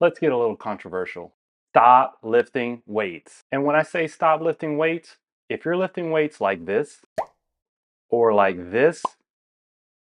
Let's get a little controversial. Stop lifting weights. And when I say stop lifting weights, if you're lifting weights like this or like this,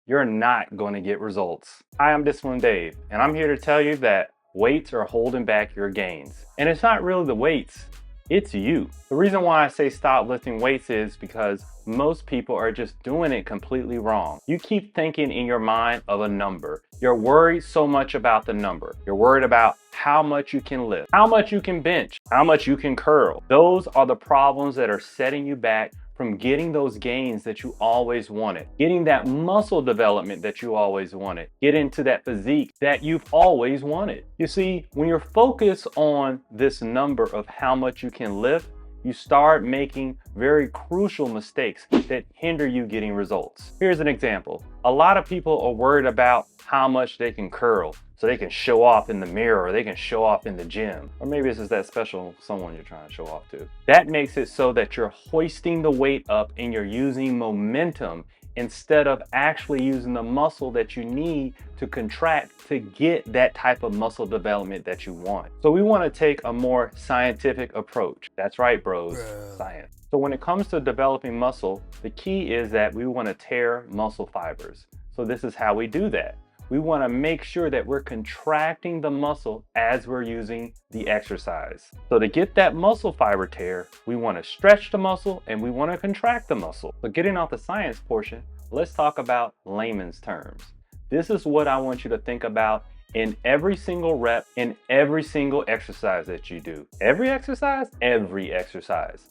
you're not going to get results. Hi, I'm Disciplined Dave, and I'm here to tell you that weights are holding back your gains. And it's not really the weights, it's you. The reason why I say stop lifting weights is because most people are just doing it completely wrong. You keep thinking in your mind of a number. You're worried so much about the number. You're worried about how much you can lift, how much you can bench, how much you can curl. Those are the problems that are setting you back from getting those gains that you always wanted, getting that muscle development that you always wanted, getting to that physique that you've always wanted. You see, when you're focused on this number of how much you can lift, you start making very crucial mistakes that hinder you getting results. Here's an example. A lot of people are worried about how much they can curl so they can show off in the mirror, or they can show off in the gym. Or maybe this is that special someone you're trying to show off to. That makes it so that you're hoisting the weight up and you're using momentum instead of actually using the muscle that you need to contract to get that type of muscle development that you want. So we want to take a more scientific approach. That's right, bros, science. So when it comes to developing muscle, the key is that we want to tear muscle fibers. So this is how we do that. We want to make sure that we're contracting the muscle as we're using the exercise. So to get that muscle fiber tear, we want to stretch the muscle and we want to contract the muscle. So getting off the science portion, let's talk about layman's terms. This is what I want you to think about in every single rep, in every single exercise that you do. Every exercise.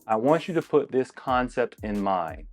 I want you to put this concept in mind.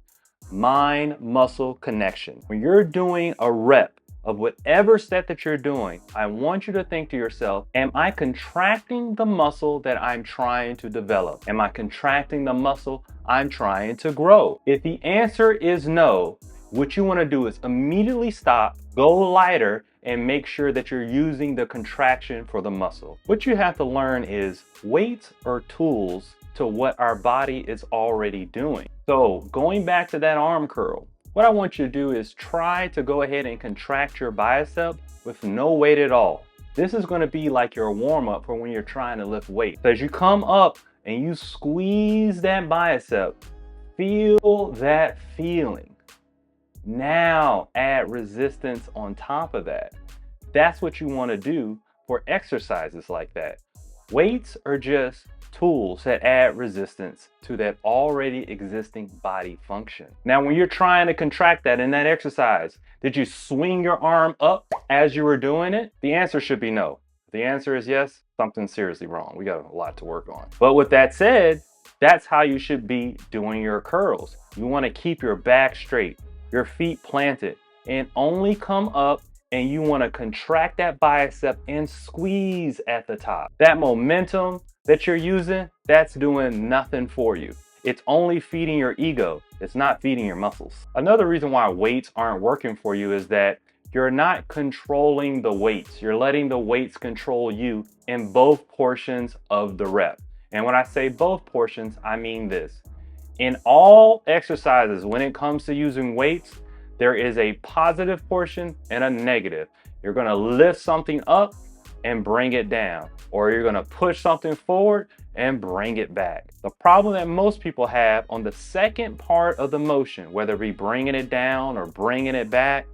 Mind-muscle connection. When you're doing a rep of whatever set that you're doing, I want you to think to yourself, am I contracting the muscle that I'm trying to develop? Am I contracting the muscle I'm trying to grow? If the answer is no, what you want to do is immediately stop, go lighter, and make sure that you're using the contraction for the muscle. What you have to learn is weights are tools to what our body is already doing. So going back to that arm curl, what I want you to do is try to go ahead and contract your bicep with no weight at all. This is going to be like your warm-up for when you're trying to lift weight. So as you come up and you squeeze that bicep, feel that feeling. Now add resistance on top of that. That's what you want to do for exercises like that. Weights are just tools that add resistance to that already existing body function. Now, when you're trying to contract that in that exercise, did you swing your arm up as you were doing it? The answer should be no. If the answer is yes, something's seriously wrong. We got a lot to work on. But with that said, that's how you should be doing your curls. You want to keep your back straight, your feet planted, and only come up, and you want to contract that bicep and squeeze at the top. That momentum that you're using, that's doing nothing for you. It's only feeding your ego. It's not feeding your muscles. Another reason why weights aren't working for you is that you're not controlling the weights. You're letting the weights control you in both portions of the rep. And when I say both portions, I mean this. In all exercises, when it comes to using weights, there is a positive portion and a negative. You're going to lift something up and bring it down, or you're going to push something forward and bring it back. The problem that most people have on the second part of the motion, whether it be bringing it down or bringing it back,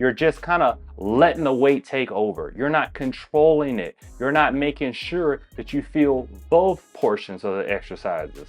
you're just kind of letting the weight take over. You're not controlling it. You're not making sure that you feel both portions of the exercises.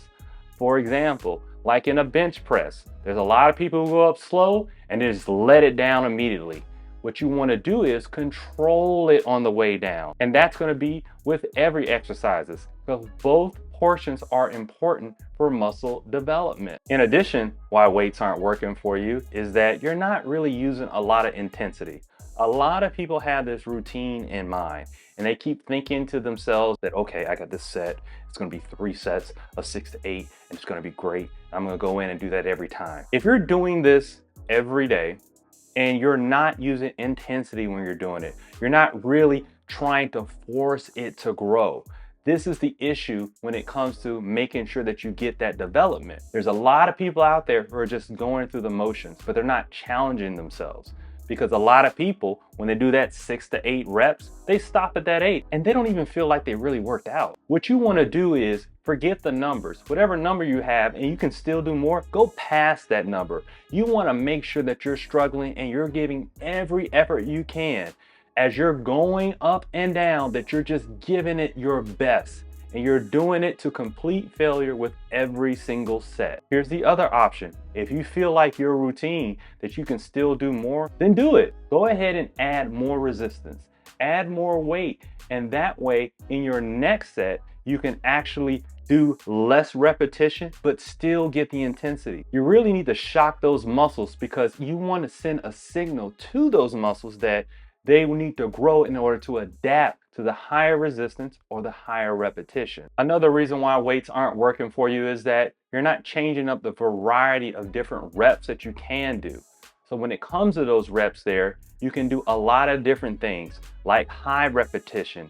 For example, like in a bench press, there's a lot of people who go up slow and they just let it down immediately. What you want to do is control it on the way down. And that's going to be with every exercises, because both portions are important for muscle development. In addition, why weights aren't working for you is that you're not really using a lot of intensity. A lot of people have this routine in mind and they keep thinking to themselves that, okay, I got this set. It's going to be 3 sets of 6 to 8 and it's going to be great. I'm going to go in and do that every time. If you're doing this every day and you're not using intensity when you're doing it, you're not really trying to force it to grow. This is the issue when it comes to making sure that you get that development. There's a lot of people out there who are just going through the motions, but they're not challenging themselves. because a lot of people, when they do that 6 to 8 reps, they stop at that 8 and they don't even feel like they really worked out. What you want to do is forget the numbers. Whatever number you have and you can still do more, go past that number. You want to make sure that you're struggling and you're giving every effort you can. As you're going up and down, that you're just giving it your best. And you're doing it to complete failure with every single set. Here's the other option. If you feel like your routine that you can still do more, then do it. Go ahead and add more resistance, add more weight, and that way in your next set, you can actually do less repetition, but still get the intensity. You really need to shock those muscles because you want to send a signal to those muscles that they will need to grow in order to adapt to the higher resistance or the higher repetition. Another reason why weights aren't working for you is that you're not changing up the variety of different reps that you can do. So when it comes to those reps there, you can do a lot of different things like high repetition,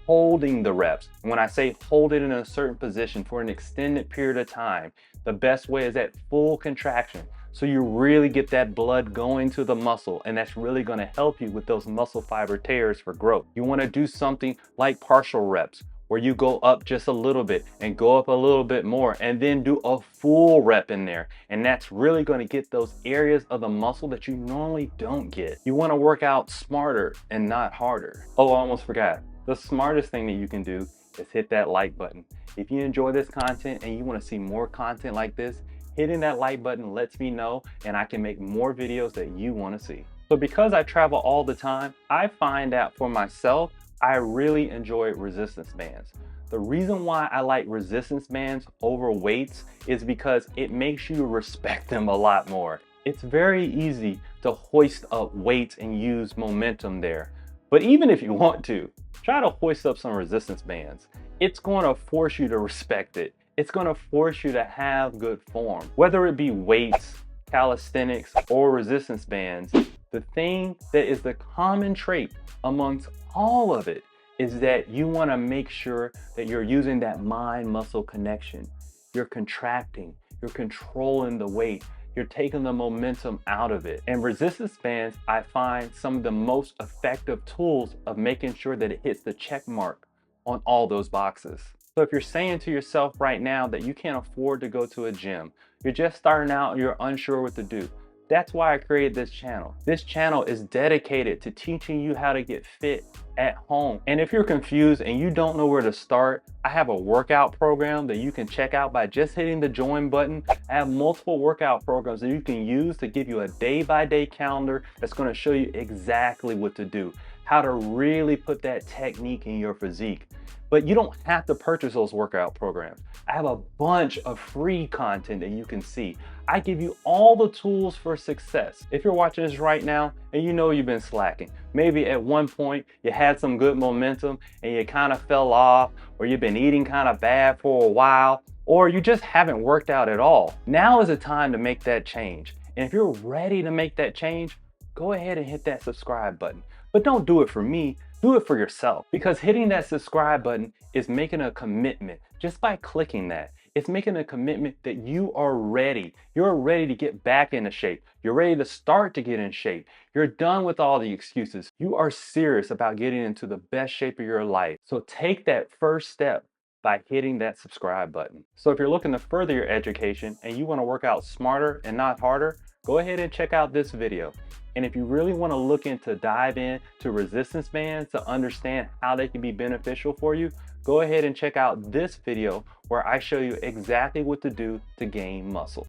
holding the reps. And when I say hold it in a certain position for an extended period of time, the best way is at full contraction. So you really get that blood going to the muscle, and that's really going to help you with those muscle fiber tears for growth. You want to do something like partial reps, where you go up just a little bit and go up a little bit more and then do a full rep in there. And that's really going to get those areas of the muscle that you normally don't get. You want to work out smarter and not harder. Oh, I almost forgot. The smartest thing that you can do is hit that like button. If you enjoy this content and you want to see more content like this, hitting that like button lets me know and I can make more videos that you want to see. So because I travel all the time, I find out for myself, I really enjoy resistance bands. The reason why I like resistance bands over weights is because it makes you respect them a lot more. It's very easy to hoist up weights and use momentum there. But even if you want to, try to hoist up some resistance bands. It's going to force you to respect it. It's going to force you to have good form. Whether it be weights, calisthenics, or resistance bands, the thing that is the common trait amongst all of it is that you want to make sure that you're using that mind-muscle connection. You're contracting, you're controlling the weight, you're taking the momentum out of it. And resistance bands, I find some of the most effective tools of making sure that it hits the check mark on all those boxes. So if you're saying to yourself right now that you can't afford to go to a gym, you're just starting out and you're unsure what to do, that's why I created this channel. This channel is dedicated to teaching you how to get fit at home. And if you're confused and you don't know where to start, I have a workout program that you can check out by just hitting the join button. I have multiple workout programs that you can use to give you a day-by-day calendar that's going to show you exactly what to do, how to really put that technique in your physique. But you don't have to purchase those workout programs. I have a bunch of free content that you can see. I give you all the tools for success. If you're watching this right now and you know you've been slacking, maybe at one point you had some good momentum and you kind of fell off, or you've been eating kind of bad for a while, or you just haven't worked out at all. Now is the time to make that change. And if you're ready to make that change, go ahead and hit that subscribe button. But don't do it for me, do it for yourself. Because hitting that subscribe button is making a commitment. Just by clicking that, it's making a commitment that you are ready. You're ready to get back into shape. You're ready to start to get in shape. You're done with all the excuses. You are serious about getting into the best shape of your life. So take that first step by hitting that subscribe button. So if you're looking to further your education and you want to work out smarter and not harder, go ahead and check out this video. And if you really want to look into dive in to resistance bands to understand how they can be beneficial for you, go ahead and check out this video where I show you exactly what to do to gain muscle.